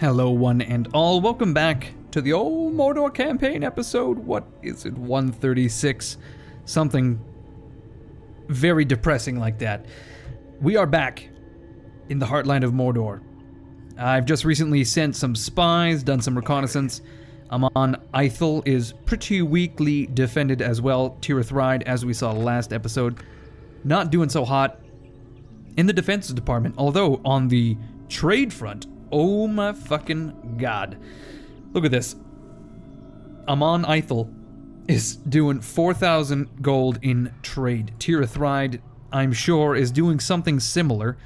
Hello one and all, welcome back to the old Mordor campaign episode, what is it, 136? Something very depressing like that. We are back in the heartland of Mordor. I've just recently sent some spies, done some reconnaissance. Amon Ithil is pretty weakly defended as well. Tirith, as we saw last episode, not doing so hot in the defense department, although on the trade front, oh my fucking god. Look at this. Amon Ithil is doing 4,000 gold in trade. Tirith, I'm sure, is doing something similar.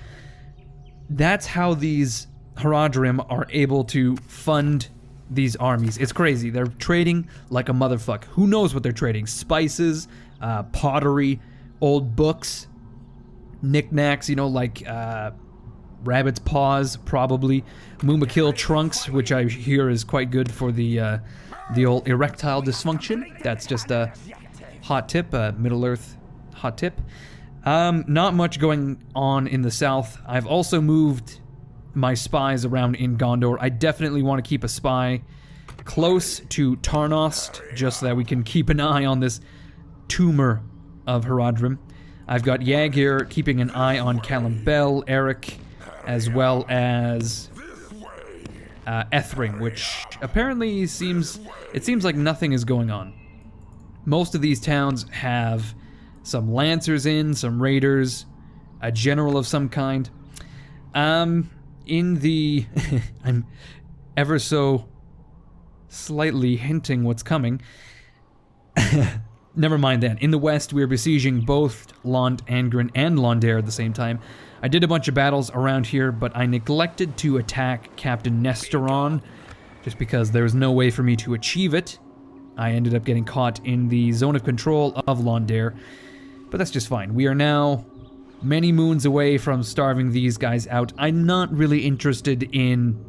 That's how these Haradrim are able to fund these armies. It's crazy. They're trading like a motherfucker. Who knows what they're trading? Spices, pottery, old books, knickknacks, like rabbit's paws, probably. Mumakil trunks, which I hear is quite good for the old erectile dysfunction. That's just a hot tip, Middle-earth hot tip. Not much going on in the south. I've also moved my spies around in Gondor. I definitely want to keep a spy close to Tarnost, just so that we can keep an eye on this tumor of Haradrim. I've got Yag here keeping an eye on Callum Bell, Eric, as well as Ethring, which apparently seems like nothing is going on. Most of these towns have some lancers in, some raiders, a general of some kind. In the I'm ever so slightly hinting what's coming. Never mind that. In the west, we are besieging both Lond Angren and Londare at the same time. I did a bunch of battles around here, but I neglected to attack Captain Nestoron, just because there was no way for me to achieve it. I ended up getting caught in the zone of control of Londare, but that's just fine. We are now many moons away from starving these guys out. I'm not really interested in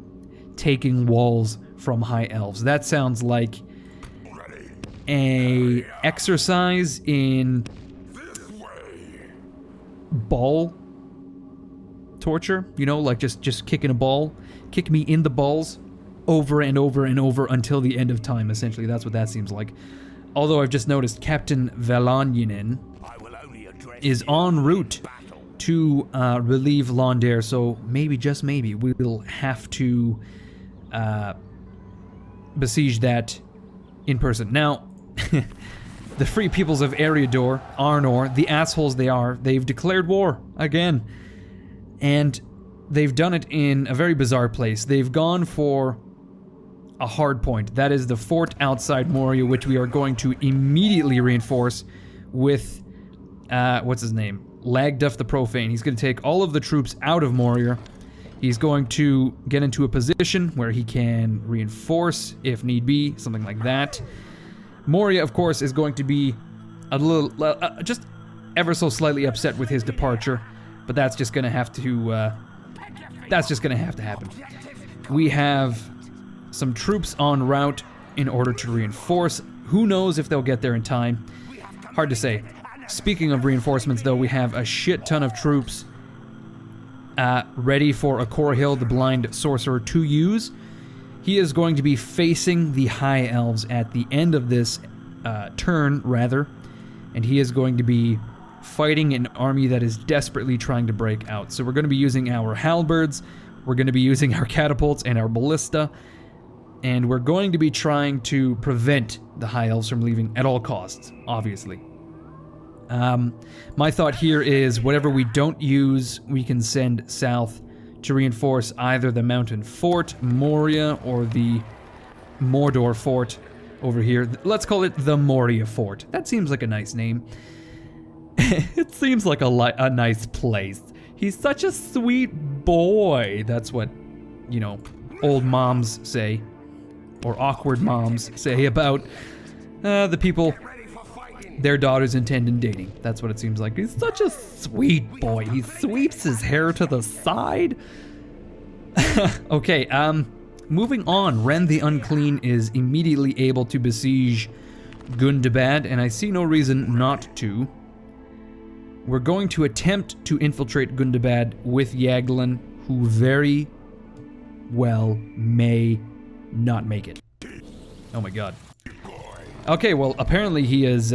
taking walls from High Elves. That sounds like a exercise in ball torture, like just kicking a ball. Kick me in the balls over and over and over until the end of time, essentially. That's what that seems like. Although I've just noticed Captain Velaninen is en route to relieve Londare, so maybe, just maybe, we'll have to besiege that in person. Now, the free peoples of Eriador, Arnor, the assholes they are, they've declared war again. And they've done it in a very bizarre place. They've gone for a hard point. That is the fort outside Moria, which we are going to immediately reinforce with, what's his name? Lagduff the Profane. He's going to take all of the troops out of Moria. He's going to get into a position where he can reinforce, if need be, something like that. Moria, of course, is going to be a little, just ever so slightly upset with his departure, but that's just going to have to, happen. We have some troops en route in order to reinforce. Who knows if they'll get there in time? Hard to say. Speaking of reinforcements, though, we have a shit ton of troops ready for Akorahil, the blind sorcerer, to use. He is going to be facing the High Elves at the end of this turn, rather, and he is going to be fighting an army that is desperately trying to break out. So we're going to be using our halberds, we're going to be using our catapults and our ballista, and we're going to be trying to prevent the High Elves from leaving at all costs, obviously. My thought here is whatever we don't use, we can send south to reinforce either the mountain fort, Moria, or the Mordor fort over here. Let's call it the Moria fort. That seems like a nice name. It seems like a nice place. He's such a sweet boy. That's what, old moms say, or awkward moms say about the people their daughters intend in dating. That's what it seems like. He's such a sweet boy. He sweeps his hair to the side. Okay, moving on. Ren the Unclean is immediately able to besiege Gundabad, and I see no reason not to. We're going to attempt to infiltrate Gundabad with Yaglin, who very well may not make it. Oh my god. Okay, well, apparently he is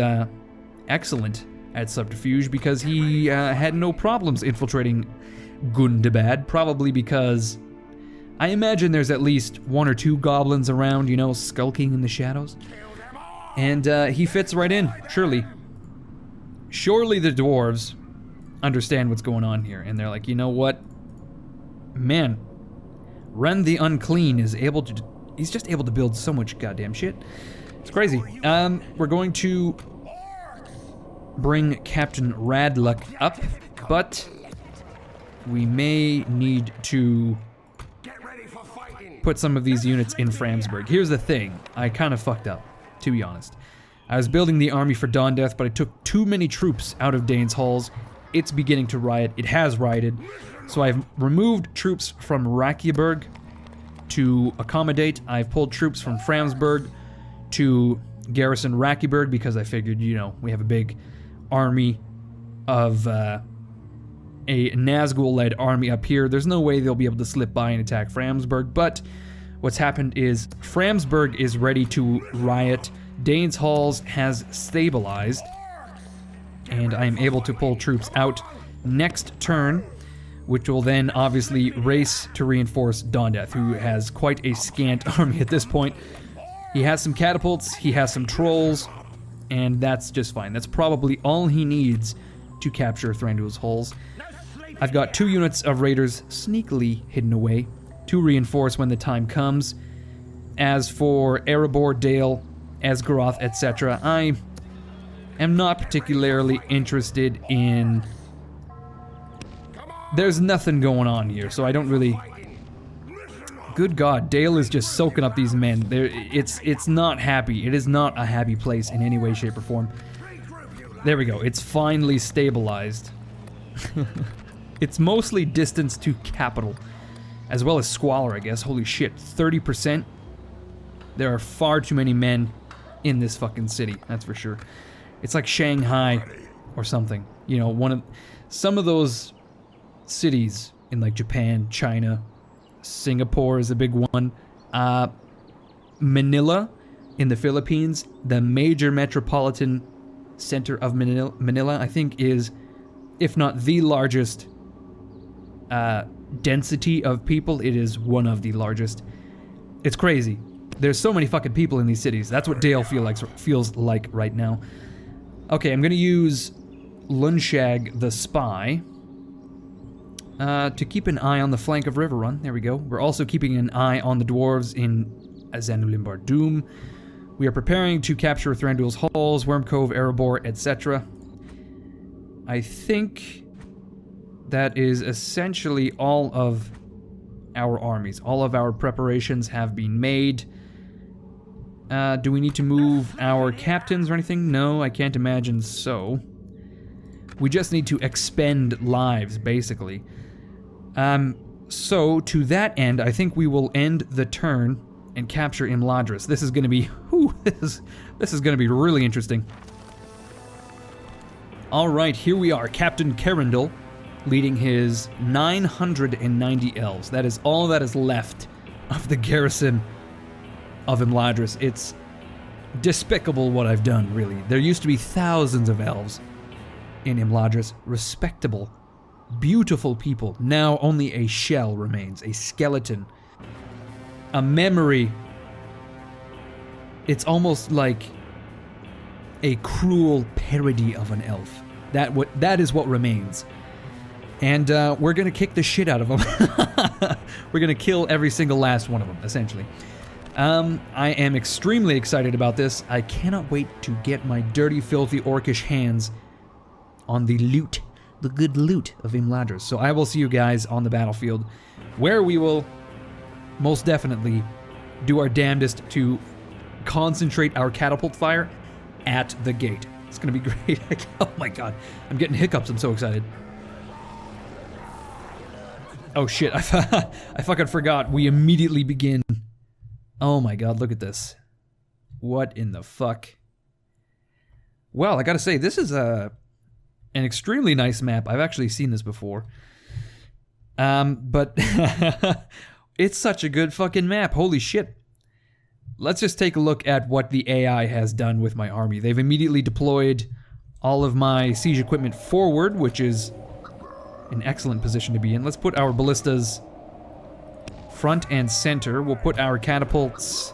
excellent at subterfuge because he had no problems infiltrating Gundabad, probably because I imagine there's at least 1 or 2 goblins around, you know, skulking in the shadows. And he fits right in, surely. Surely the dwarves understand what's going on here, and they're like, you know what? Man, Ren the Unclean is able to... He's just able to build so much goddamn shit. It's crazy. We're going to bring Captain Radluck up, but we may need to put some of these units in Framsburg. Here's the thing. I kind of fucked up, to be honest. I was building the army for Dawn Death, but I took too many troops out of Dane's Halls. It's beginning to riot. It has rioted. So I've removed troops from Rakyaburg to accommodate. I've pulled troops from Framsburg to garrison Rakyaburg because I figured, you know, we have a big army of a Nazgul-led army up here. There's no way they'll be able to slip by and attack Framsburg, but what's happened is Framsburg is ready to riot. Dane's Halls has stabilized, and I am able to pull troops out next turn, which will then obviously race to reinforce Dawn Death, who has quite a scant army at this point. He has some catapults, he has some trolls, and that's just fine. That's probably all he needs to capture Thranduil's Halls. I've got 2 units of raiders sneakily hidden away to reinforce when the time comes. As for Erebor, Dale, Esgaroth, etc., I am not particularly interested in... There's nothing going on here, so I don't really... Good God, Dale is just soaking up these men. It's not happy. It is not a happy place in any way, shape, or form. There we go. It's finally stabilized. It's mostly distance to capital, as well as squalor, I guess. Holy shit, 30%? There are far too many men in this fucking city, that's for sure. It's like Shanghai or something. You know, some of those cities in like Japan, China, Singapore is a big one. Manila in the Philippines, the major metropolitan center of Manila, I think is, if not the largest density of people, it is one of the largest. It's crazy. There's so many fucking people in these cities. That's what Dale feels like right now. Okay, I'm gonna use Lunshag the Spy to keep an eye on the flank of Riverrun. There we go. We're also keeping an eye on the dwarves in Azanulimbar Doom. We are preparing to capture Thranduil's Halls, Worm Cove, Erebor, etc. I think that is essentially all of our armies. All of our preparations have been made. Do we need to move our captains or anything? No, I can't imagine so. We just need to expend lives, basically. So, to that end, I think we will end the turn and capture Imladris. This is going to be... this is going to be really interesting. Alright, here we are. Captain Kerendil leading his 990 elves. That is all that is left of the garrison of Imladris. It's despicable what I've done, really. There used to be thousands of elves in Imladris. Respectable, beautiful people. Now only a shell remains, a skeleton, a memory. It's almost like a cruel parody of an elf. That is what remains. And we're gonna kick the shit out of them. We're gonna kill every single last one of them, essentially. I am extremely excited about this. I cannot wait to get my dirty, filthy, orcish hands on the loot, the good loot of Imladris. So I will see you guys on the battlefield, where we will most definitely do our damnedest to concentrate our catapult fire at the gate. It's gonna be great. Oh my god, I'm getting hiccups. I'm so excited. Oh shit, I fucking forgot. We immediately begin. Oh my god, look at this. What in the fuck? Well, I gotta say, this is an extremely nice map. I've actually seen this before. But It's such a good fucking map. Holy shit. Let's just take a look at what the AI has done with my army. They've immediately deployed all of my siege equipment forward, which is an excellent position to be in. Let's put our ballistas front and center. We'll put our catapults...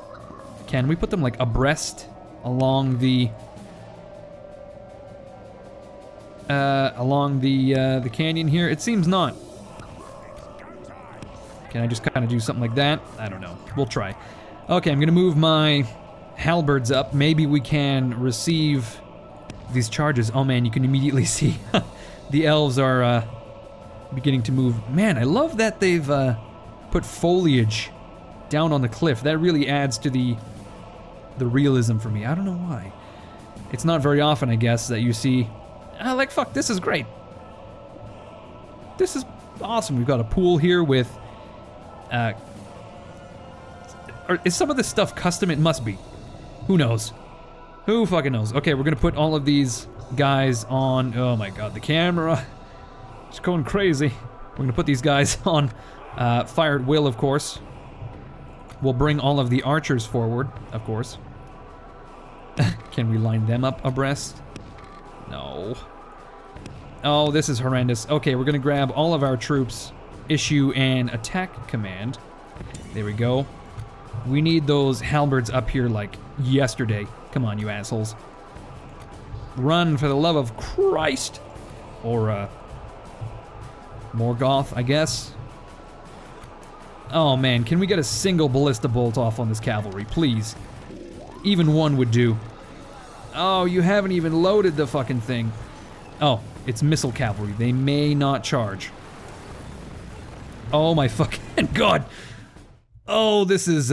Can we put them like abreast along the... the canyon here? It seems not. Can I just kind of do something like that? I don't know. We'll try. Okay, I'm gonna move my halberds up. Maybe we can receive these charges. Oh man, you can immediately see the elves are beginning to move. Man, I love that they've put foliage down on the cliff. That really adds to the realism for me. I don't know why. It's not very often, I guess, that you see... like, fuck, this is great. This is awesome. We've got a pool here with... is some of this stuff custom? It must be. Who knows? Who fucking knows? Okay, we're gonna put all of these guys on... Oh my god, the camera. It's going crazy. We're gonna put these guys on fire at will, of course. We'll bring all of the archers forward, of course. Can we line them up abreast? No. Oh, this is horrendous. Okay, we're gonna grab all of our troops, issue an attack command. There we go. We need those halberds up here like yesterday. Come on, you assholes. Run for the love of Christ. Or, Morgoth, I guess. Oh man, can we get a single ballista bolt off on this cavalry, please? Even one would do. Oh, you haven't even loaded the fucking thing. Oh, it's missile cavalry. They may not charge. Oh my fucking god. Oh, this is,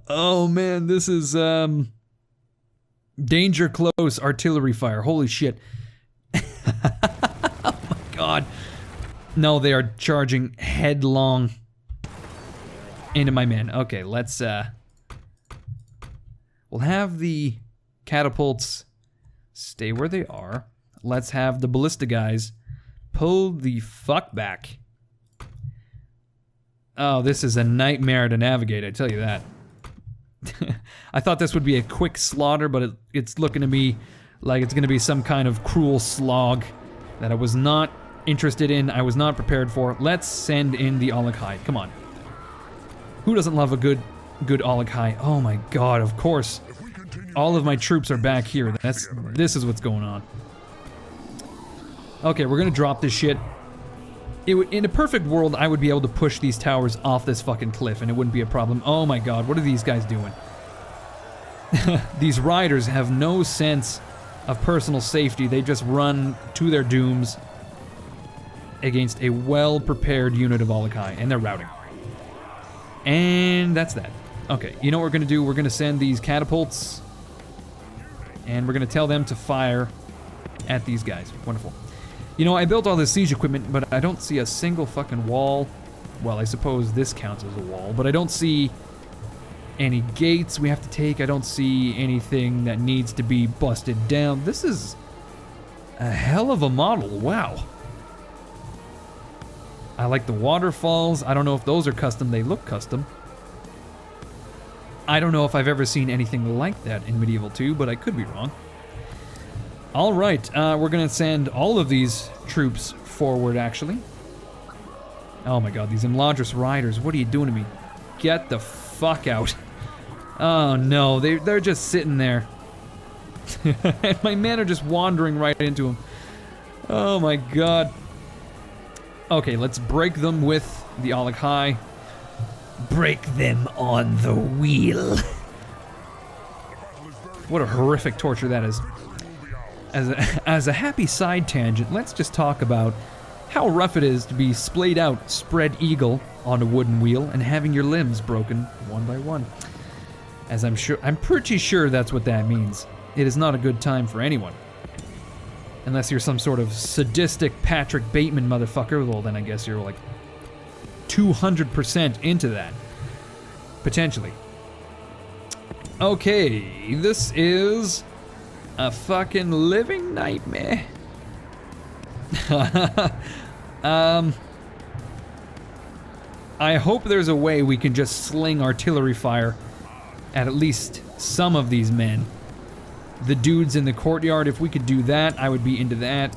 oh man, this is, danger close artillery fire. Holy shit. Oh my god. No, they are charging headlong into my men. Okay, let's, we'll have the catapults stay where they are. Let's have the ballista guys pull the fuck back. Oh, this is a nightmare to navigate, I tell you that. I thought this would be a quick slaughter, but it's looking to me like it's gonna be some kind of cruel slog that I was not interested in, I was not prepared for. Let's send in the Olaghai. Come on. Who doesn't love a good Olaghai? Oh my god, of course. All of my troops are back here. This is what's going on. Okay, we're gonna drop this shit. In a perfect world, I would be able to push these towers off this fucking cliff and it wouldn't be a problem. Oh my god, what are these guys doing? These riders have no sense of personal safety. They just run to their dooms against a well-prepared unit of Olaghai, and they're routing. And that's that. Okay, you know what we're gonna do? We're gonna send these catapults, and we're gonna tell them to fire at these guys. Wonderful. You know, I built all this siege equipment, but I don't see a single fucking wall. Well, I suppose this counts as a wall, but I don't see any gates we have to take. I don't see anything that needs to be busted down. This is a hell of a model. Wow. I like the waterfalls. I don't know if those are custom. They look custom. I don't know if I've ever seen anything like that in Medieval 2, but I could be wrong. Alright, we're gonna send all of these troops forward, actually. Oh my god, these Imladris riders, what are you doing to me? Get the fuck out. Oh no, they're just sitting there. And my men are just wandering right into them. Oh my god. Okay, let's break them with the Olaghai. Break them on the wheel. What a horrific torture that is. As a happy side tangent, let's just talk about how rough it is to be splayed out, spread eagle on a wooden wheel and having your limbs broken one by one. As I'm pretty sure that's what that means. It is not a good time for anyone. Unless you're some sort of sadistic Patrick Bateman motherfucker, well then I guess you're like 200% into that. Potentially. Okay, this is a fucking living nightmare. I hope there's a way we can just sling artillery fire at least some of these men. The dudes in the courtyard, if we could do that, I would be into that.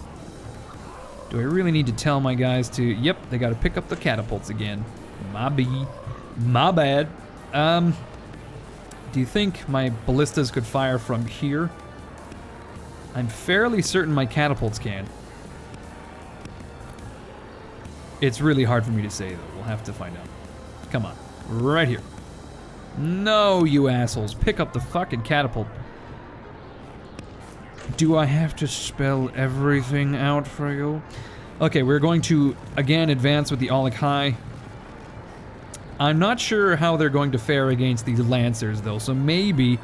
Do I really need to tell my guys to... Yep, they gotta pick up the catapults again. My bad. Do you think my ballistas could fire from here? I'm fairly certain my catapults can. It's really hard for me to say, though. We'll have to find out. Come on. Right here. No, you assholes. Pick up the fucking catapult. Do I have to spell everything out for you? Okay, we're going to, again, advance with the Aulic High. I'm not sure how they're going to fare against these Lancers, though, so maybe,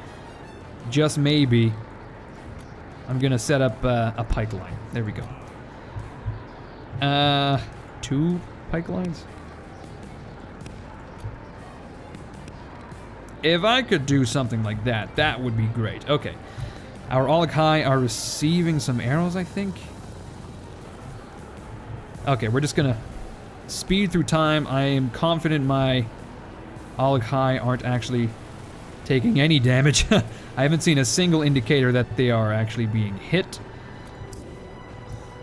just maybe, I'm gonna set up a pike line. There we go. 2 pike lines? If I could do something like that, that would be great. Okay. Our Aulic High are receiving some arrows, I think. Okay, we're just gonna speed through time. I am confident my Aulic High aren't actually taking any damage. I haven't seen a single indicator that they are actually being hit.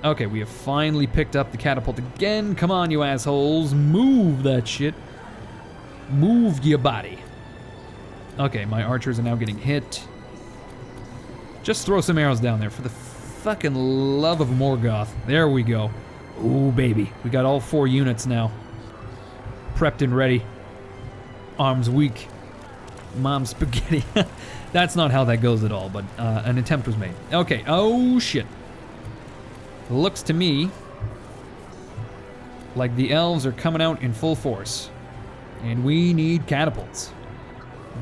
Okay, we have finally picked up the catapult again. Come on, you assholes. Move that shit. Move your body. Okay, my archers are now getting hit. Just throw some arrows down there for the fucking love of Morgoth. There we go. Ooh, baby. We got all 4 units now. Prepped and ready. Arms weak. Mom spaghetti. That's not how that goes at all, but an attempt was made. Okay, oh shit. Looks to me like the elves are coming out in full force. And we need catapults.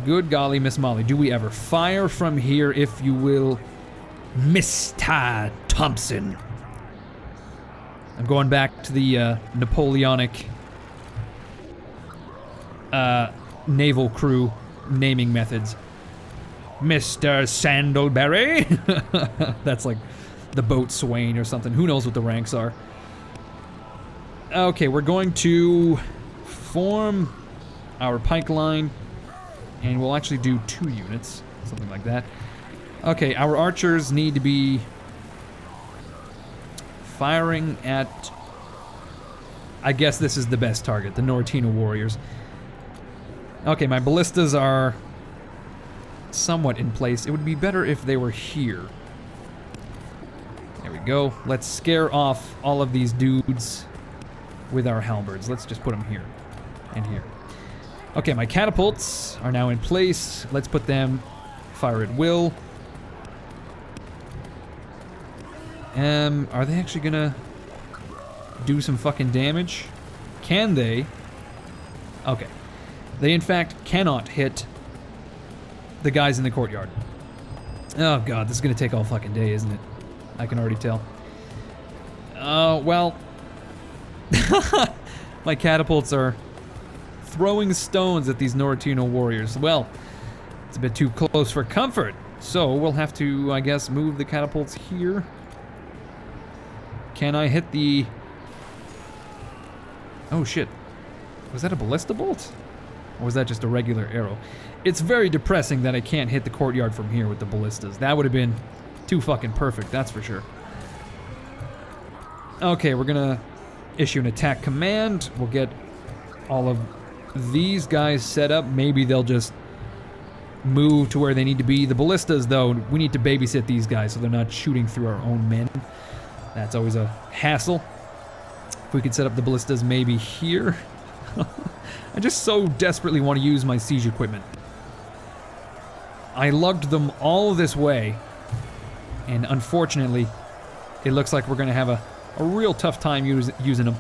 Good golly, Miss Molly. Do we ever fire from here, if you will, Mr. Thompson? I'm going back to the Napoleonic naval crew naming methods. Mr. Sandalberry? That's like the boat Swain or something. Who knows what the ranks are? Okay, we're going to form our pike line. And we'll actually do 2 units, something like that. Okay, our archers need to be firing at... I guess this is the best target, the Nortino warriors. Okay, my ballistas are somewhat in place. It would be better if they were here. There we go. Let's scare off all of these dudes with our halberds. Let's just put them here and here. Okay, my catapults are now in place. Let's put them fire at will. Are they actually gonna do some fucking damage? Can they? Okay. They in fact cannot hit the guys in the courtyard. Oh god, this is gonna take all fucking day, isn't it? I can already tell. Well... my catapults are throwing stones at these Nortino warriors. Well, it's a bit too close for comfort, so we'll have to, I guess, move the catapults here. Can I hit the... Oh shit. Was that a ballista bolt? Or was that just a regular arrow? It's very depressing that I can't hit the courtyard from here with the ballistas. That would have been too fucking perfect, that's for sure. Okay, we're gonna issue an attack command. We'll get all of these guys set up. Maybe they'll just move to where they need to be. The ballistas, though, we need to babysit these guys so they're not shooting through our own men. That's always a hassle. If we could set up the ballistas maybe here. I just so desperately want to use my siege equipment. I lugged them all this way, and unfortunately, it looks like we're going to have a real tough time using them.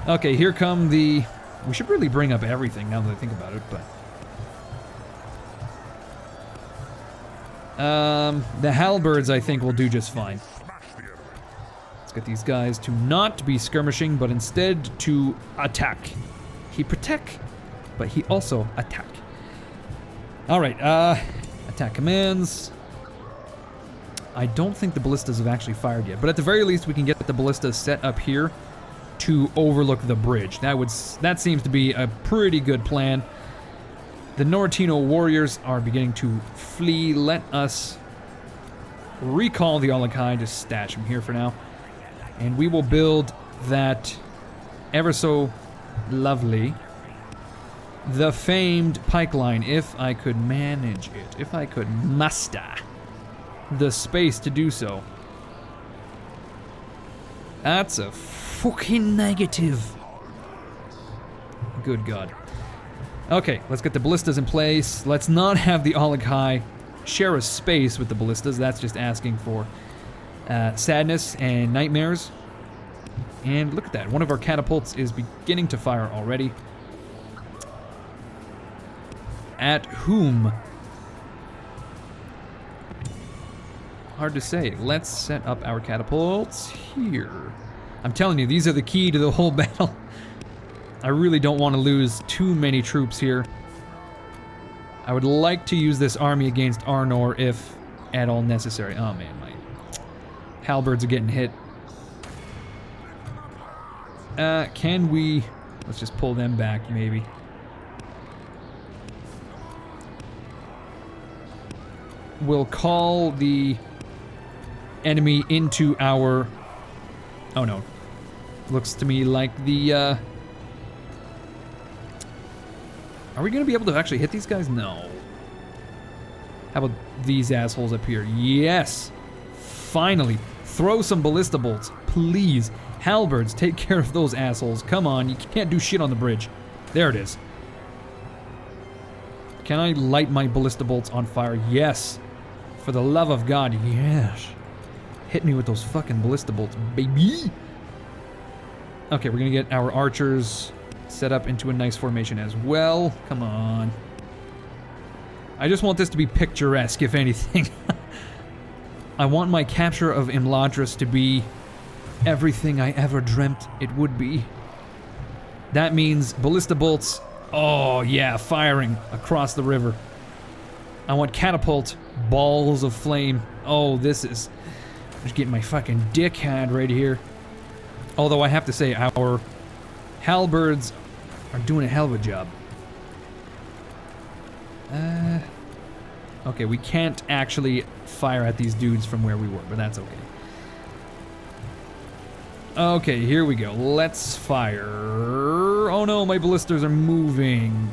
Okay, here come the... We should really bring up everything now that I think about it, but... the halberds, I think, will do just fine. Let's get these guys to not be skirmishing, but instead to attack. He protect, but he also attack. Alright, attack commands. I don't think the ballistas have actually fired yet, but at the very least we can get the ballistas set up here to overlook the bridge. That seems to be a pretty good plan. The Nortino warriors are beginning to flee. Let us recall the Olokai, just stash them here for now. And we will build that ever so lovely, the famed pike line, if I could manage it, if I could muster the space to do so. That's a fucking negative. Good God. Okay, let's get the ballistas in place. Let's not have the Olokai share a space with the ballistas. That's just asking for sadness and nightmares. And look at that. One of our catapults is beginning to fire already. At whom? Hard to say. Let's set up our catapults here. I'm telling you, these are the key to the whole battle. I really don't want to lose too many troops here. I would like to use this army against Arnor if at all necessary. Oh man, my halberds are getting hit. Can we... Let's just pull them back, maybe. We'll call the enemy into our... Oh no. Looks to me like the, Are we gonna be able to actually hit these guys? No. How about these assholes up here? Yes! Finally! Throw some ballista bolts, please. Halberds, take care of those assholes. Come on, you can't do shit on the bridge. There it is. Can I light my ballista bolts on fire? Yes. For the love of God, yes. Hit me with those fucking ballista bolts, baby. Okay, we're gonna get our archers set up into a nice formation as well. Come on. I just want this to be picturesque, if anything. I want my capture of Imladris to be everything I ever dreamt it would be. That means ballista bolts, oh yeah, firing across the river. I want catapult balls of flame. Oh, this is... I'm just getting my fucking dick had right here. Although I have to say, our halberds are doing a hell of a job. Okay, we can't actually fire at these dudes from where we were, but that's okay. Okay, here we go. Let's fire. Oh no, my ballistas are moving.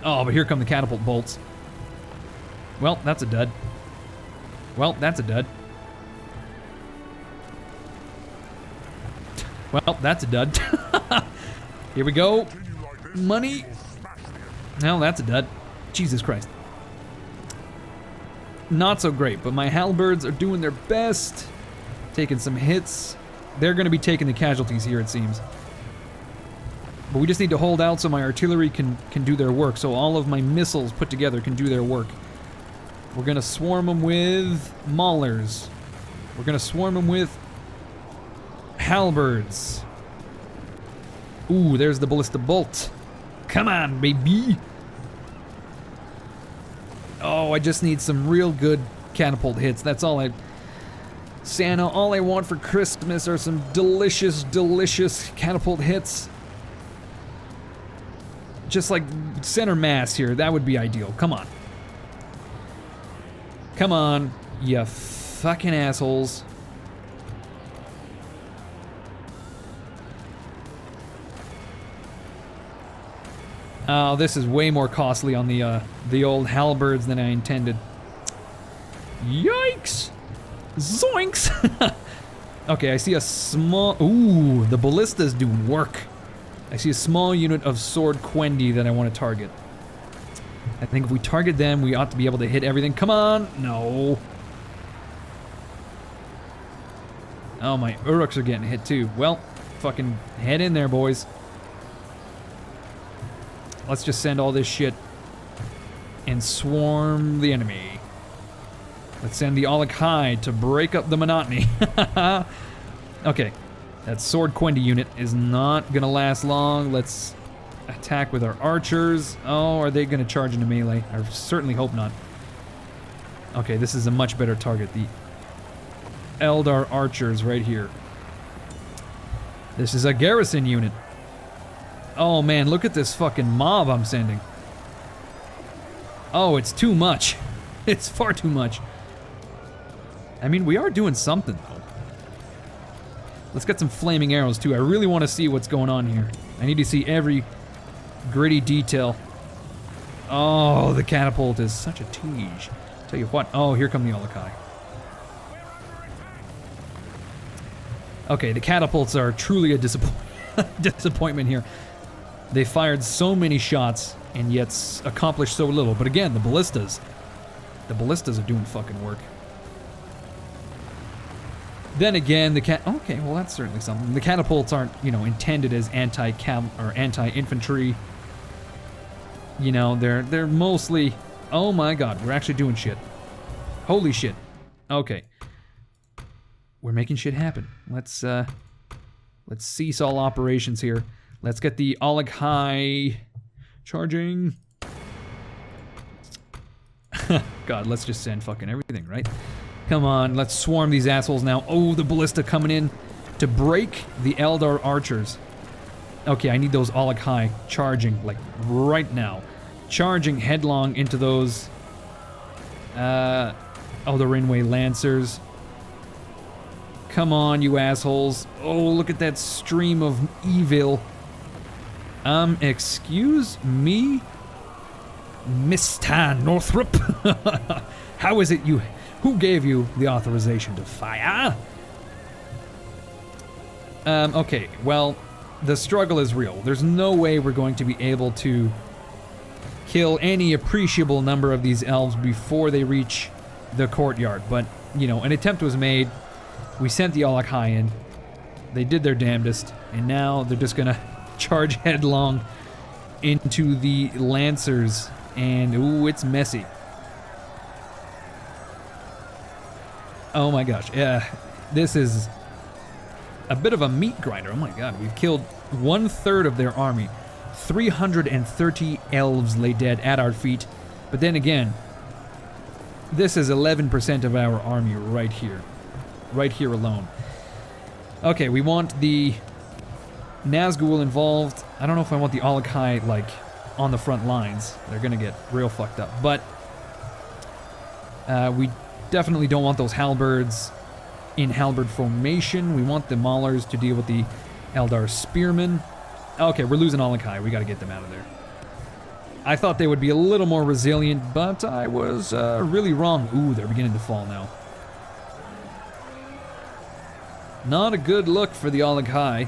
Oh, but here come the catapult bolts. Well, that's a dud. Well, that's a dud. Well, that's a dud. Here we go. Money. Well, that's a dud. Jesus Christ. Not so great, but my halberds are doing their best. Taking some hits. They're going to be taking the casualties here, it seems. But we just need to hold out so my artillery can do their work, so all of my missiles put together can do their work. We're going to swarm them with maulers. We're going to swarm them with halberds. Ooh, there's the ballista bolt. Come on, baby. Oh, I just need some real good catapult hits. That's all Santa, all I want for Christmas are some delicious, delicious catapult hits. Just like center mass here, that would be ideal. Come on. Come on, you fucking assholes. Oh, this is way more costly on the old halberds than I intended. Yikes! Zoinks! Okay, I see a small... Ooh, the ballista's doing work. I see a small unit of sword Quendi that I want to target. I think if we target them, we ought to be able to hit everything. Come on! No. Oh, my Uruks are getting hit too. Well, fucking head in there, boys. Let's just send all this shit and swarm the enemy. Let's send the Olokai to break up the monotony. Okay, that sword Quendi unit is not gonna last long. Let's attack with our archers. Oh, are they gonna charge into melee? I certainly hope not. Okay, this is a much better target. The Eldar archers right here. This is a garrison unit. Oh man, look at this fucking mob I'm sending. Oh, it's too much. It's far too much. I mean, we are doing something though. Let's get some flaming arrows too. I really want to see what's going on here. I need to see every gritty detail. Oh, the catapult is such a tease. Tell you what. Oh, here come the Olokai. Okay, the catapults are truly a disappointment here. They fired so many shots and yet accomplished so little. But again, the ballistas are doing fucking work. Then again, okay, well that's certainly something. The catapults aren't, you know, intended as anti-infantry. You know, they're mostly. Oh my god, we're actually doing shit. Holy shit. Okay. We're making shit happen. Let's cease all operations here. Let's get the Olokai charging. God, let's just send fucking everything, right? Come on, let's swarm these assholes now. Oh, the ballista coming in to break the Eldar archers. Okay, I need those Olokai charging, like, right now. Charging headlong into those, the Rinway Lancers. Come on, you assholes. Oh, look at that stream of evil. Excuse me? Mr. Northrop? How is it who gave you the authorization to fire? Okay, well, the struggle is real. There's no way we're going to be able to kill any appreciable number of these elves before they reach the courtyard. But, you know, an attempt was made. We sent the Olokai in. They did their damnedest. And now they're just gonna charge headlong into the Lancers. And, ooh, it's messy. Oh my gosh, yeah, this is a bit of a meat grinder. Oh my god, we've killed 1/3 of their army. 330 elves lay dead at our feet. But then again, this is 11% of our army right here. Right here alone. Okay, we want the Nazgul involved. I don't know if I want the Olokai, like, on the front lines. They're gonna get real fucked up. But we definitely don't want those halberds in halberd formation. We want the Maulers to deal with the Eldar spearmen. Okay, we're losing Olokai. We gotta get them out of there. I thought they would be a little more resilient, but I was really wrong. Ooh, they're beginning to fall now. Not a good look for the Olokai.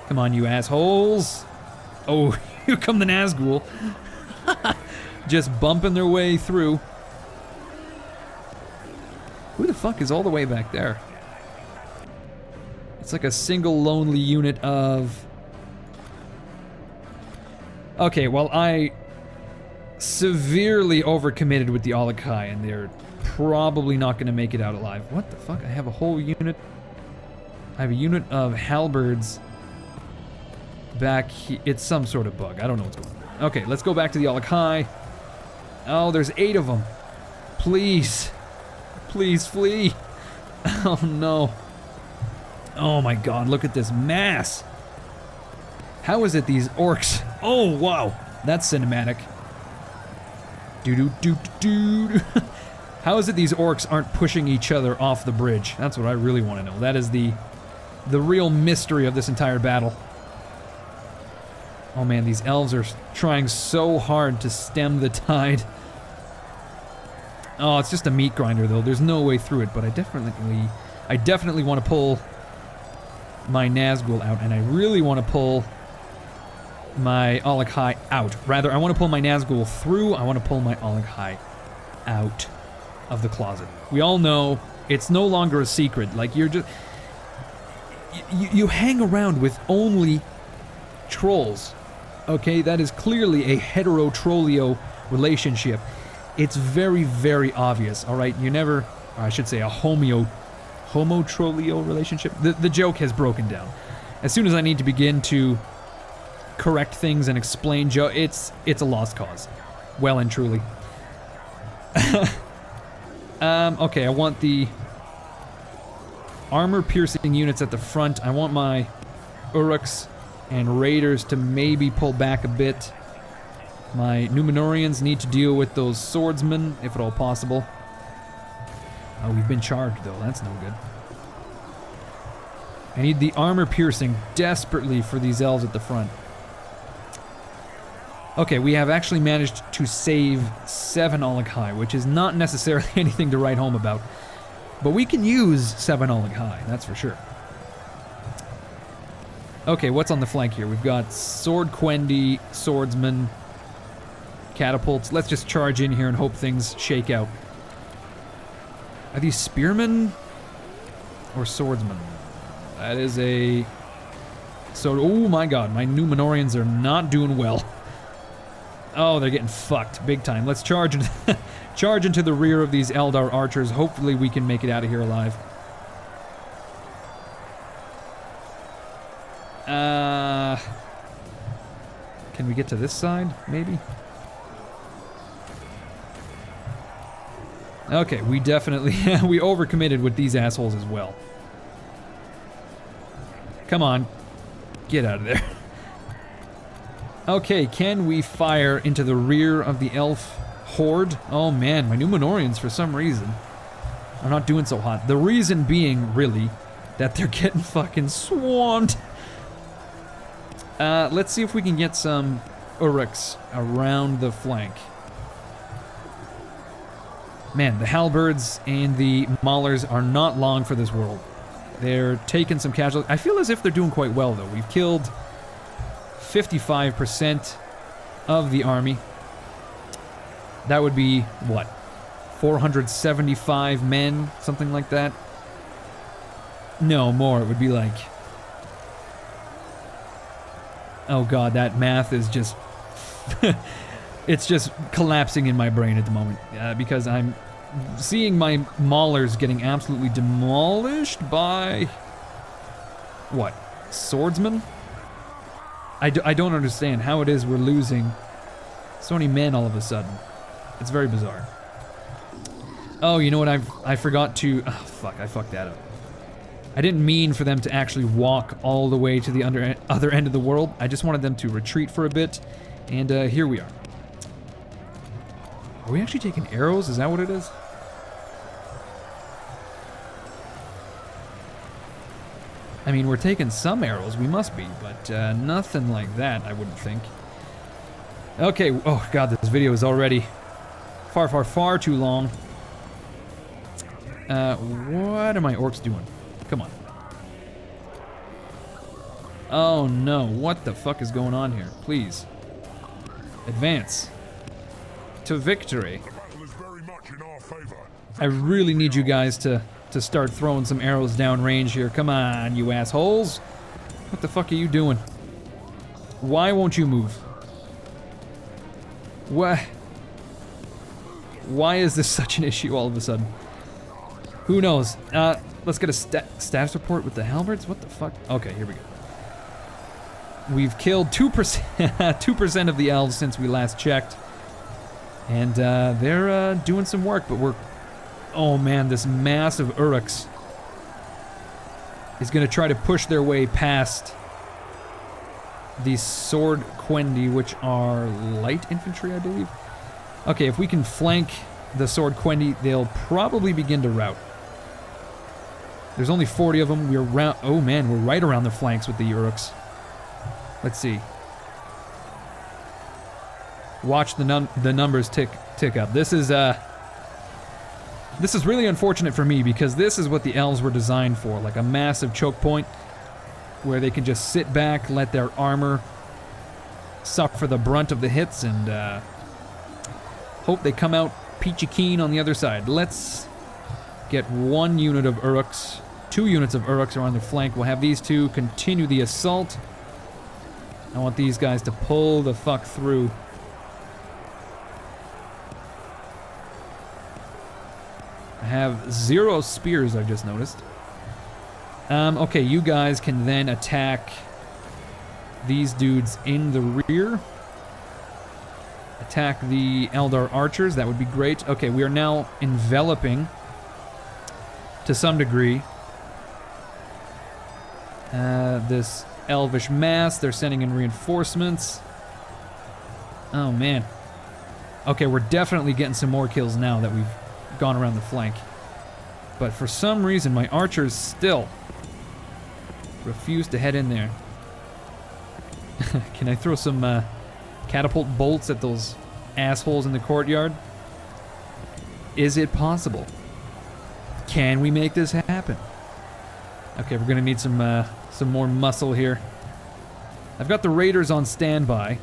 Come on, you assholes. Oh, here come the Nazgul. Just bumping their way through. Who the fuck is all the way back there? It's like a single lonely unit of... Okay, well, I severely overcommitted with the Olokai, and they're probably not going to make it out alive. What the fuck? I have a whole unit... I have a unit of halberds back here. It's some sort of bug. I don't know what's going on. Okay, let's go back to the Olokai. Oh, there's 8 of them. Please. Please flee. Oh no. Oh my god, look at this mass. How is it these orcs? Oh wow, that's cinematic. Doo-doo-doo-doo-doo. How is it these orcs aren't pushing each other off the bridge? That's what I really want to know. That is the real mystery of this entire battle. Oh man, these elves are trying so hard to stem the tide. Oh, it's just a meat grinder though. There's no way through it, but I definitely want to pull my Nazgul out, and I really want to pull my Olokai out. Rather, I want to pull my Nazgul through. I want to pull my Olokai out of the closet. We all know it's no longer a secret. Like, you're just... You hang around with only trolls. Okay, that is clearly a hetero-trollio relationship. It's very, very obvious, alright? You never... Or I should say a homo-trollio relationship? The joke has broken down. As soon as I need to begin to correct things and explain it's a lost cause. Well and truly. Okay, I want the armor-piercing units at the front. I want my Uruks and Raiders to maybe pull back a bit. My Numenorians need to deal with those swordsmen, if at all possible. Oh, we've been charged, though. That's no good. I need the armor-piercing desperately for these elves at the front. Okay, we have actually managed to save 7 Olog-hai, which is not necessarily anything to write home about. But we can use 7 Olog-hai, that's for sure. Okay, what's on the flank here? We've got Sword Quendi, Swordsman, Catapults. Let's just charge in here and hope things shake out. Are these Spearmen? Or Swordsmen? That is a... So, oh my god, my Numenorians are not doing well. Oh, they're getting fucked big time. Let's charge into, charge into the rear of these Eldar archers. Hopefully we can make it out of here alive. Can we get to this side, maybe? Okay, we definitely... we overcommitted with these assholes as well. Come on. Get out of there. Okay, can we fire into the rear of the elf horde? Oh man, my Numenorians for some reason are not doing so hot. The reason being, really, that they're getting fucking swarmed. Let's see if we can get some Uruks around the flank. Man, the halberds and the maulers are not long for this world. They're taking some casualties. I feel as if they're doing quite well, though. We've killed 55% of the army. That would be, what, 475 men? Something like that? No, more. It would be like... Oh god, that math is just... it's just collapsing in my brain at the moment. Because I'm seeing my maulers getting absolutely demolished by... What? Swordsmen? I don't understand how it is we're losing so many men all of a sudden. It's very bizarre. Oh, you know what? I forgot to... Oh, fuck. I fucked that up. I didn't mean for them to actually walk all the way to the other end of the world. I just wanted them to retreat for a bit. And here we are. Are we actually taking arrows? Is that what it is? I mean, we're taking some arrows, we must be, but nothing like that, I wouldn't think. Okay, oh god, this video is already far too long. What are my orcs doing? Come on. Oh no, what the fuck is going on here? Please. Advance. To victory. I really need you guys to start throwing some arrows down range here. Come on, you assholes. What the fuck are you doing? Why won't you move? Why is this such an issue all of a sudden? Who knows? Let's get a status report with the halberds. What the fuck? Okay, here we go. We've killed 2%, 2% of the elves since we last checked. And they're doing some work, but we're... Oh man, this massive Uruks is going to try to push their way past these Sword Quendi, which are light infantry, I believe. Okay, if we can flank the Sword Quendi, they'll probably begin to rout. There's only 40 of them. We're around... Oh man, we're right around the flanks with the Uruks. Let's see. Watch the numbers tick up. This is really unfortunate for me because this is what the elves were designed for, like a massive choke point where they can just sit back, let their armor suffer the brunt of the hits, and hope they come out peachy keen on the other side. Let's get 1 unit of Uruks. 2 units of Uruks are on the flank. We'll have these 2 continue the assault. I want these guys to pull the fuck through. I have 0 spears, I've just noticed. Okay, you guys can then attack these dudes in the rear. Attack the Eldar archers, that would be great. Okay, we are now enveloping, to some degree, This elvish mass, they're sending in reinforcements. Oh man. Okay, we're definitely getting some more kills now that we've gone around the flank. But for some reason, my archers still refuse to head in there. Can I throw some catapult bolts at those assholes in the courtyard? Is it possible? Can we make this happen? Okay, we're gonna need some more muscle here. I've got the raiders on standby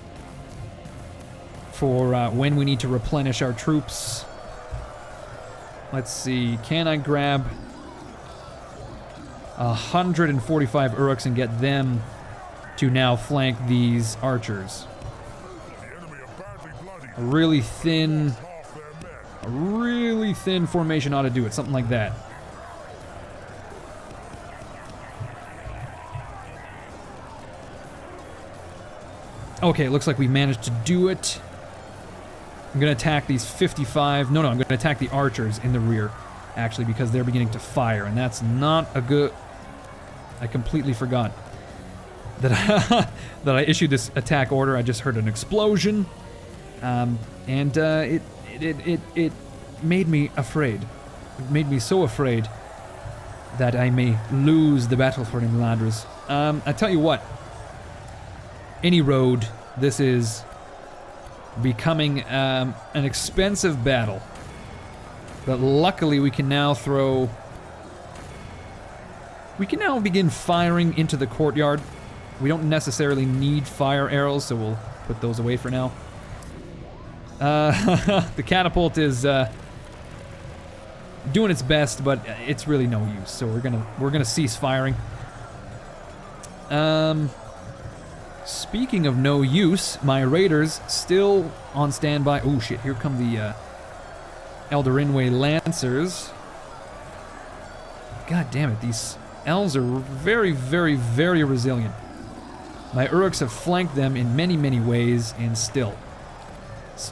for when we need to replenish our troops. Let's see, can I grab 145 Uruks and get them to now flank these archers? A really thin formation ought to do it, something like that. Okay, it looks like we managed to do it. I'm gonna attack these 55. No, I'm gonna attack the archers in the rear, actually, because they're beginning to fire, and that's not a good. I completely forgot that that I issued this attack order. I just heard an explosion, and it made me afraid. It made me so afraid that I may lose the battle for Imladris. I tell you what. Any road, this is becoming an expensive battle. But luckily we can now begin firing into the courtyard. We don't necessarily need fire arrows, so we'll put those away for now. The catapult is doing its best, but it's really no use, so we're gonna cease firing. Speaking of no use, my raiders still on standby. Oh shit, here come the Eldarinway Lancers. God damn it, these elves are very, very, very resilient. My Uruks have flanked them in many, many ways, and still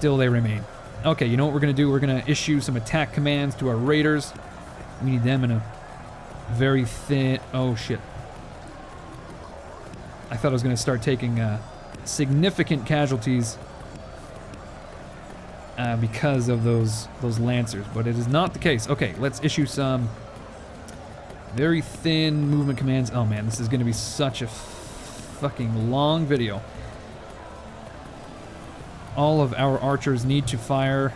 they remain. Okay, you know what we're gonna do? We're gonna issue some attack commands to our raiders. We need them in a very thin... Oh shit. I thought I was going to start taking significant casualties because of those lancers, but it is not the case. Okay, let's issue some very thin movement commands. Oh man, this is going to be such a fucking long video. All of our archers need to fire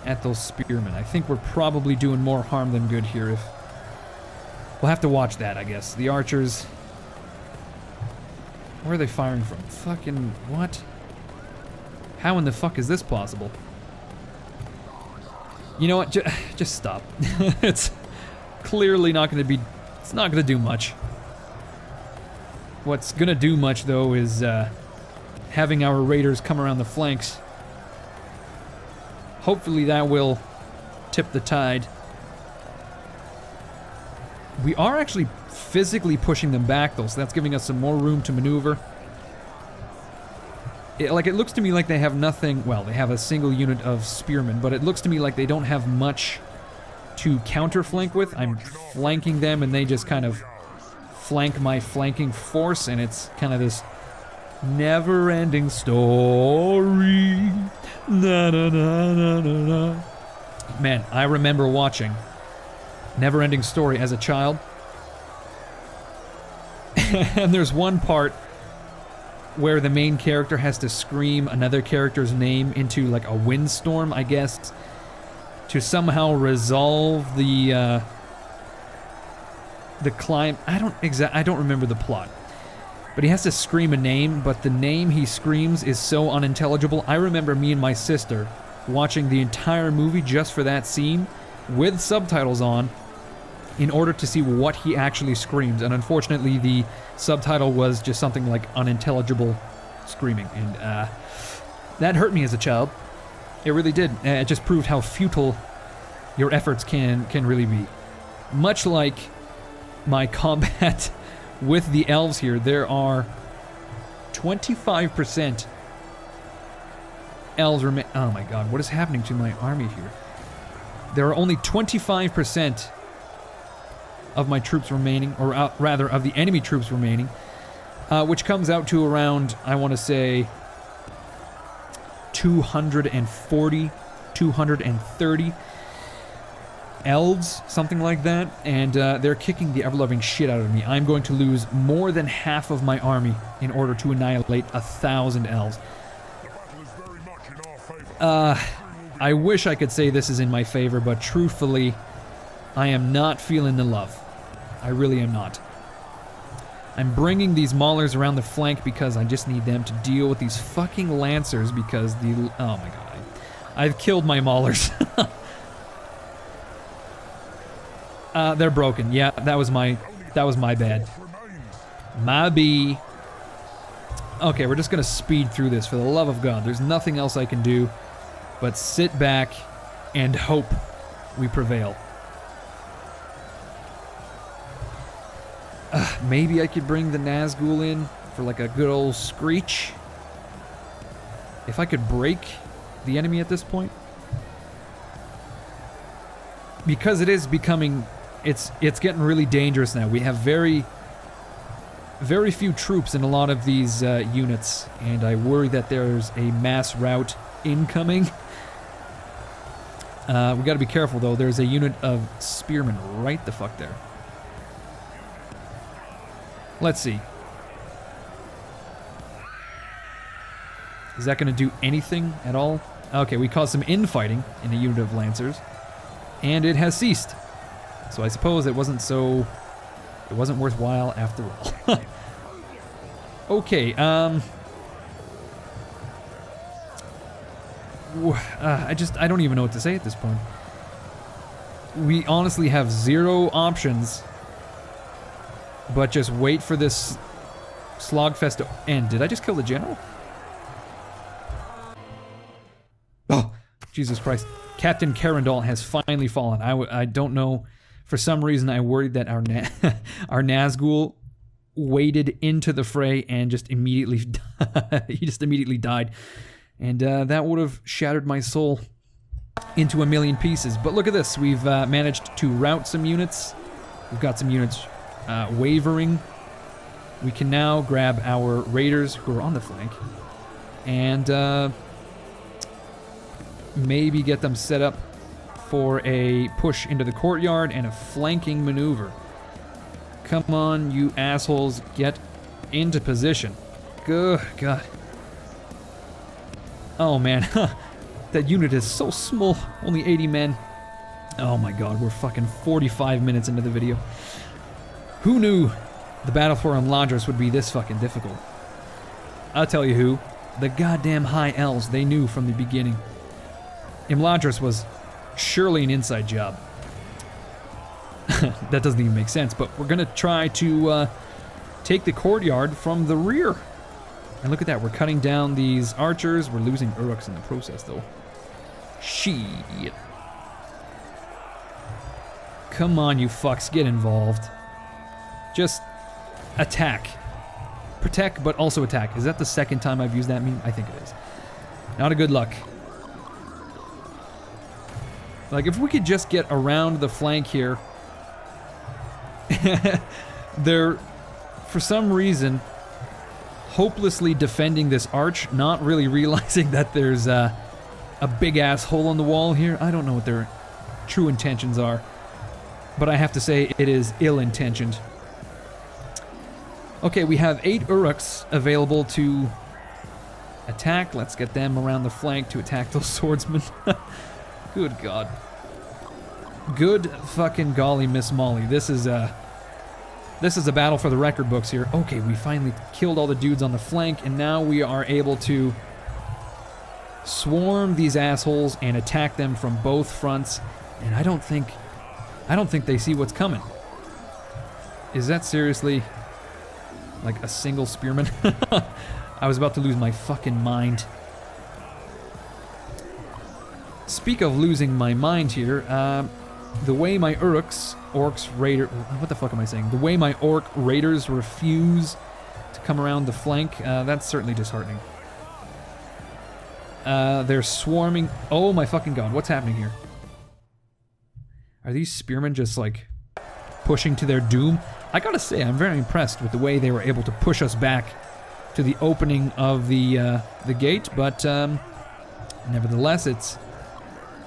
at those spearmen. I think we're probably doing more harm than good here. We'll have to watch that, I guess. The archers... Where are they firing from? Fucking what? How in the fuck is this possible? You know what? Just stop. It's clearly not going to be... It's not going to do much. What's going to do much, though, is having our raiders come around the flanks. Hopefully that will tip the tide. We are actually physically pushing them back, though, so that's giving us some more room to maneuver. It looks to me like they have nothing... Well, they have a single unit of spearmen, but it looks to me like they don't have much to counter-flank with. I'm flanking them, and they just kind of flank my flanking force, and it's kind of this never-ending story. Na, na, na, na, na, na. Man, I remember watching Never-Ending Story as a child. And there's one part where the main character has to scream another character's name into like a windstorm, I guess, to somehow resolve the climb. I don't remember the plot. But he has to scream a name, but the name he screams is so unintelligible. I remember me and my sister watching the entire movie just for that scene with subtitles on, in order to see what he actually screams, and unfortunately the subtitle was just something like unintelligible screaming, and that hurt me as a child. It really did. It just proved how futile your efforts can really be. Much like my combat with the elves here, there are 25% elves remain. Oh my god, what is happening to my army here? There are only 25% of my troops remaining, or rather of the enemy troops remaining, which comes out to around, I want to say, 240, 230 elves, something like that, and they're kicking the ever-loving shit out of me. I'm going to lose more than half of my army in order to annihilate 1,000 elves. I wish I could say this is in my favor, but truthfully, I am not feeling the love. I really am not. I'm bringing these maulers around the flank because I just need them to deal with these fucking lancers because the... Oh my god. I've killed my maulers. They're broken. Yeah, that was my bad. My B. Okay, we're just gonna speed through this for the love of God. There's nothing else I can do but sit back and hope we prevail. Maybe I could bring the Nazgul in for like a good old screech. If I could break the enemy at this point. Because it is becoming... It's getting really dangerous now. We have very few troops in a lot of these units, and I worry that there's a mass rout incoming. We gotta be careful though. There's a unit of spearmen right the fuck there. Let's see. Is that gonna do anything at all? Okay, we caused some infighting in a unit of lancers, and it has ceased. So I suppose it wasn't worthwhile after all. Okay, I don't even know what to say at this point. We honestly have zero options but just wait for this slogfest to end. Did I just kill the general? Oh, Jesus Christ. Captain Carandal has finally fallen. I don't know. For some reason, I worried that our our Nazgul waded into the fray and just immediately he just immediately died. And that would have shattered my soul into a million pieces. But look at this. We've managed to rout some units. We've got some units wavering. We can now grab our raiders who are on the flank and maybe get them set up for a push into the courtyard and a flanking maneuver. Come on, you assholes, get into position. Good God. Oh man, that unit is so small, only 80 men. Oh my god, we're fucking 45 minutes into the video. Who knew the battle for Imladris would be this fucking difficult? I'll tell you who. The goddamn High Elves, they knew from the beginning. Imladris was surely an inside job. That doesn't even make sense, but we're gonna try to take the courtyard from the rear. And look at that, we're cutting down these archers. We're losing Uruks in the process, though. Shit. Come on, you fucks, get involved. Just attack. Protect, but also attack. Is that the second time I've used that meme? I think it is. Not a good luck. Like, if we could just get around the flank here. They're, for some reason, hopelessly defending this arch, not really realizing that there's a big-ass hole in the wall here. I don't know what their true intentions are, but I have to say it is ill-intentioned. Okay, we have 8 Uruks available to attack. Let's get them around the flank to attack those swordsmen. Good God. Good fucking golly, Miss Molly. This is a battle for the record books here. Okay, we finally killed all the dudes on the flank, and now we are able to swarm these assholes and attack them from both fronts. And I don't think they see what's coming. Is that seriously like a single spearman? I was about to lose my fucking mind. Speak of losing my mind here, the way my what the fuck am I saying? The way my orc raiders refuse to come around the flank, that's certainly disheartening. They're swarming. Oh my fucking god, what's happening here? Are these spearmen just like pushing to their doom. I gotta say, I'm very impressed with the way they were able to push us back to the opening of the gate, but nevertheless, it's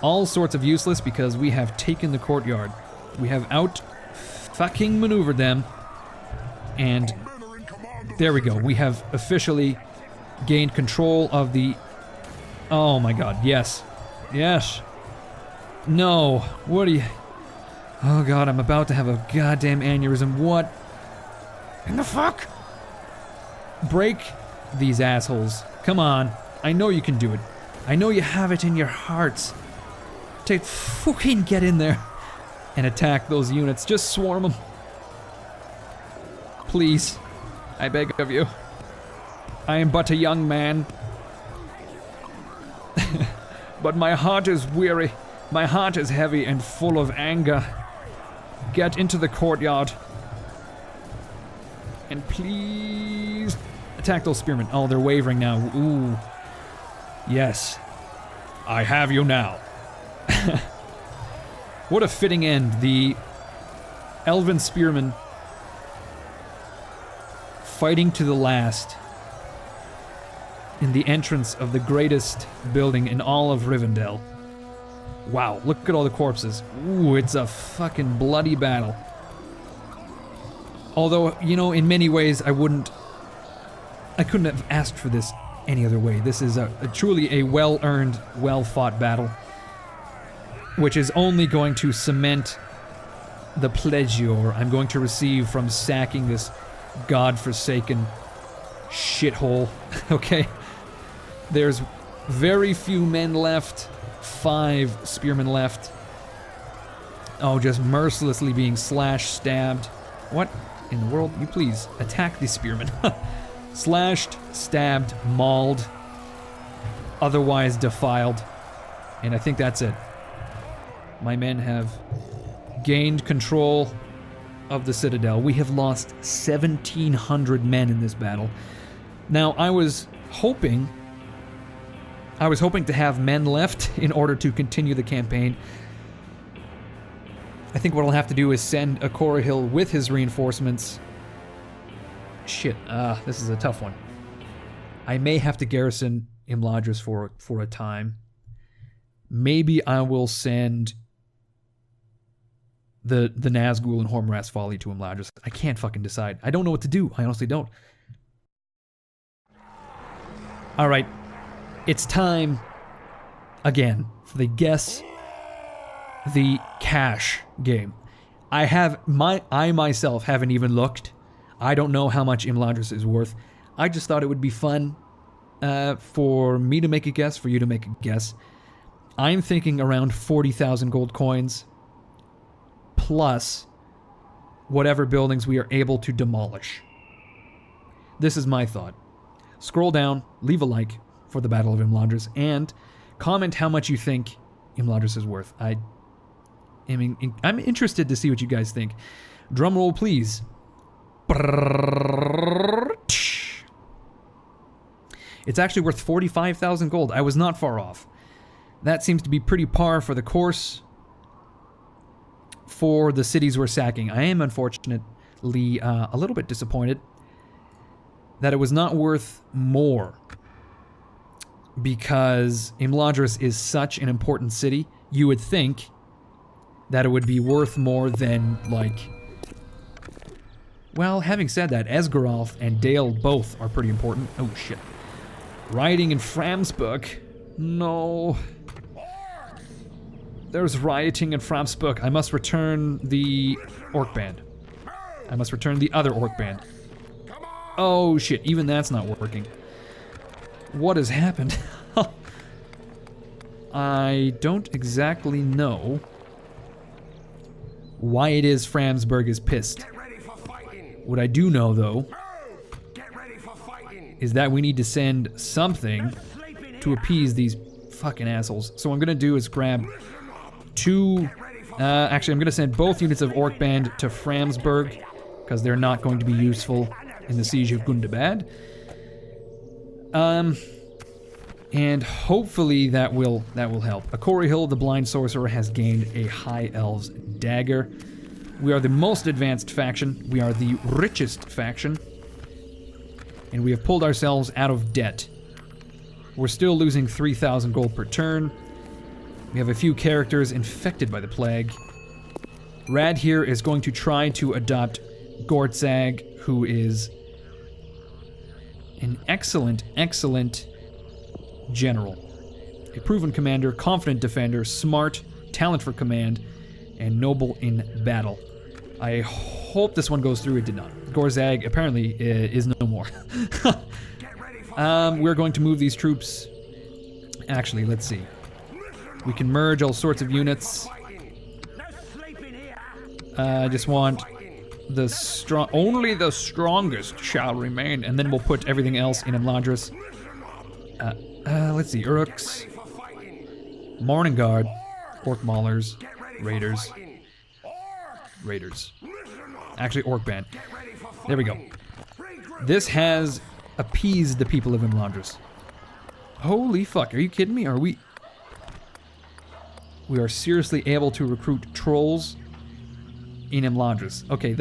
all sorts of useless because we have taken the courtyard. We have out-fucking maneuvered them, and there we go. We have officially gained control of the... Oh my god, yes. Yes. No. What are you... Oh god, I'm about to have a goddamn aneurysm. What in the fuck? Break these assholes. Come on. I know you can do it. I know you have it in your hearts. To fucking get in there and attack those units. Just swarm them. Please. I beg of you. I am but a young man. But my heart is weary. My heart is heavy and full of anger. Get into the courtyard. And please attack those spearmen. Oh, they're wavering now. Ooh. Yes. I have you now. What a fitting end. The elven spearmen fighting to the last in the entrance of the greatest building in all of Rivendell. Wow, look at all the corpses. Ooh, it's a fucking bloody battle. Although, you know, in many ways I couldn't have asked for this any other way. This is a truly a well-earned, well-fought battle, which is only going to cement the pleasure I'm going to receive from sacking this godforsaken shithole. Okay? There's very few men left. 5 spearmen left. Oh, just mercilessly being slashed, stabbed. What in the world? You please attack these spearmen. Slashed, stabbed, mauled, otherwise defiled. And I think that's it. My men have gained control of the Citadel. We have lost 1,700 men in this battle. Now, I was hoping to have men left in order to continue the campaign. I think what I'll have to do is send a Corahil with his reinforcements. Shit, this is a tough one. I may have to garrison Imladris for a time. Maybe I will send the Nazgul and Hormraz Folly to Imladris. I can't fucking decide. I don't know what to do. I honestly don't. Alright. It's time, again, for the guess the cash game. I myself haven't even looked. I don't know how much Imladris is worth. I just thought it would be fun for me to make a guess, for you to make a guess. I'm thinking around 40,000 gold coins, plus whatever buildings we are able to demolish. This is my thought. Scroll down, leave a like for the Battle of Imladris, and comment how much you think Imladris is worth. I'm interested to see what you guys think. Drum roll, please. It's actually worth 45,000 gold. I was not far off. That seems to be pretty par for the course for the cities we're sacking. I am unfortunately a little bit disappointed that it was not worth more, because Imladris is such an important city. You would think that it would be worth more than, like... Well, having said that, Esgaralf and Dale both are pretty important. Oh, shit. Rioting in Framsburg. No. There's rioting in Framsburg. I must return the Orc Band. I must return the other Orc Band. Oh, shit. Even that's not working. What has happened? I don't exactly know why it is Framsburg is pissed. What I do know, though, is that we need to send something to appease these fucking assholes. So what I'm gonna do is grab 2... actually, I'm gonna send both units of Orc Band to Framsburg, because they're not going to be useful in the Siege of Gundabad. And hopefully that will help. A Corahil, the Blind Sorcerer, has gained a High Elves Dagger. We are the most advanced faction. We are the richest faction. And we have pulled ourselves out of debt. We're still losing 3,000 gold per turn. We have a few characters infected by the plague. Rad here is going to try to adopt Gortzag, who is an excellent, excellent general. A proven commander, confident defender, smart, talent for command, and noble in battle. I hope this one goes through. It did not. Gorzag apparently is no more. We're going to move these troops. Actually, let's see. We can merge all sorts of units. I just want the strong. Only the strongest shall remain, and then we'll put everything else in Imladris. Let's see. Uruks, Morning Guard, Orc Maulers, Raiders. Actually, Orc Band. There we go. This has appeased the people of Imladris. Holy fuck, are you kidding me? Are we... We are seriously able to recruit trolls in Imladris. Okay,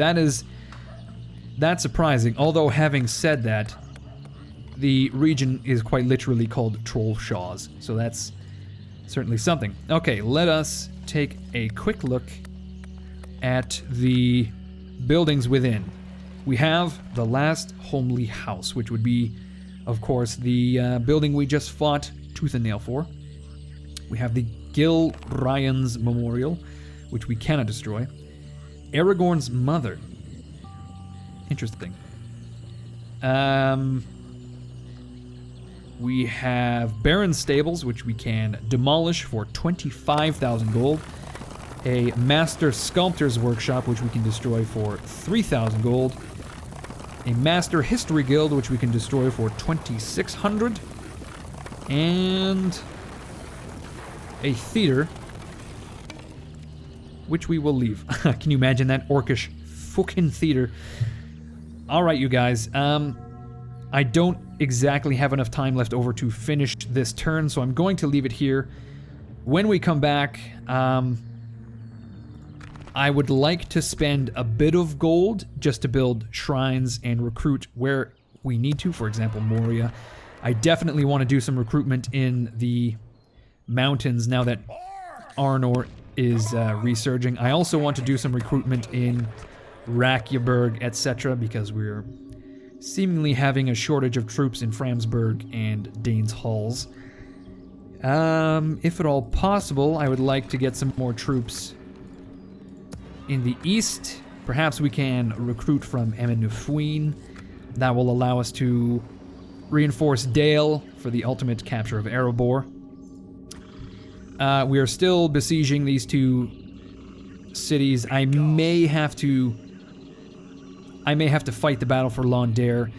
that's surprising. Although, having said that, the region is quite literally called Troll Shaws. So that's certainly something. Okay, let us take a quick look at the buildings within. We have the last homely house, which would be, of course, the building we just fought tooth and nail for. We have the Gil Ryan's Memorial, which we cannot destroy. Aragorn's mother. Interesting. We have Baron's Stables, which we can demolish for 25,000 gold. A Master Sculptor's Workshop, which we can destroy for 3,000 gold. A Master History Guild, which we can destroy for 2,600. And a theater, which we will leave. Can you imagine that orcish fucking theater? Alright, you guys. I don't exactly have enough time left over to finish this turn, so I'm going to leave it here. When we come back, I would like to spend a bit of gold just to build shrines and recruit where we need to, for example, Moria. I definitely want to do some recruitment in the mountains now that Arnor is resurging. I also want to do some recruitment in Rakyaberg, etc., because we're seemingly having a shortage of troops in Framsburg and Dane's Halls. If at all possible, I would like to get some more troops in the east. Perhaps we can recruit from Amenufuin. That will allow us to reinforce Dale for the ultimate capture of Erebor. We are still besieging these two cities. I may have to fight the battle for Londair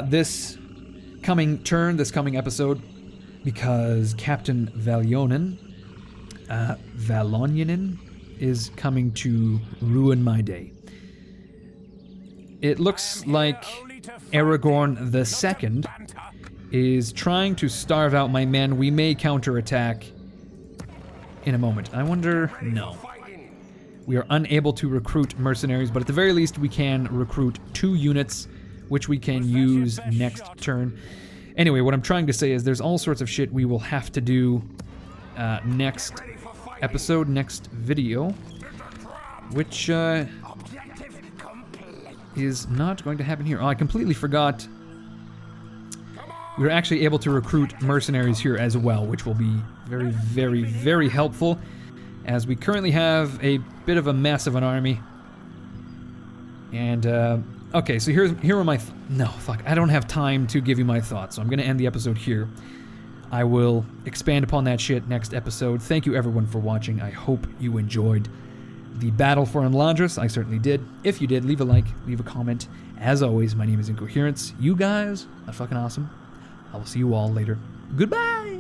this coming turn, this coming episode, because Captain Valionin is coming to ruin my day. It looks like Aragorn II is trying to starve out my men. We may counterattack in a moment. I wonder... No. We are unable to recruit mercenaries, but at the very least we can recruit 2 units, which we can use next turn. Anyway, what I'm trying to say is there's all sorts of shit we will have to do next episode, next video, which is not going to happen here. Oh, I completely forgot. We were actually able to recruit mercenaries here as well, which will be very, very, very helpful, as we currently have a bit of a mess of an army. And, okay, so here are my... No, fuck, I don't have time to give you my thoughts, so I'm going to end the episode here. I will expand upon that shit next episode. Thank you, everyone, for watching. I hope you enjoyed the battle for Imladris. I certainly did. If you did, leave a like, leave a comment. As always, my name is Incoherence. You guys are fucking awesome. I will see you all later. Goodbye!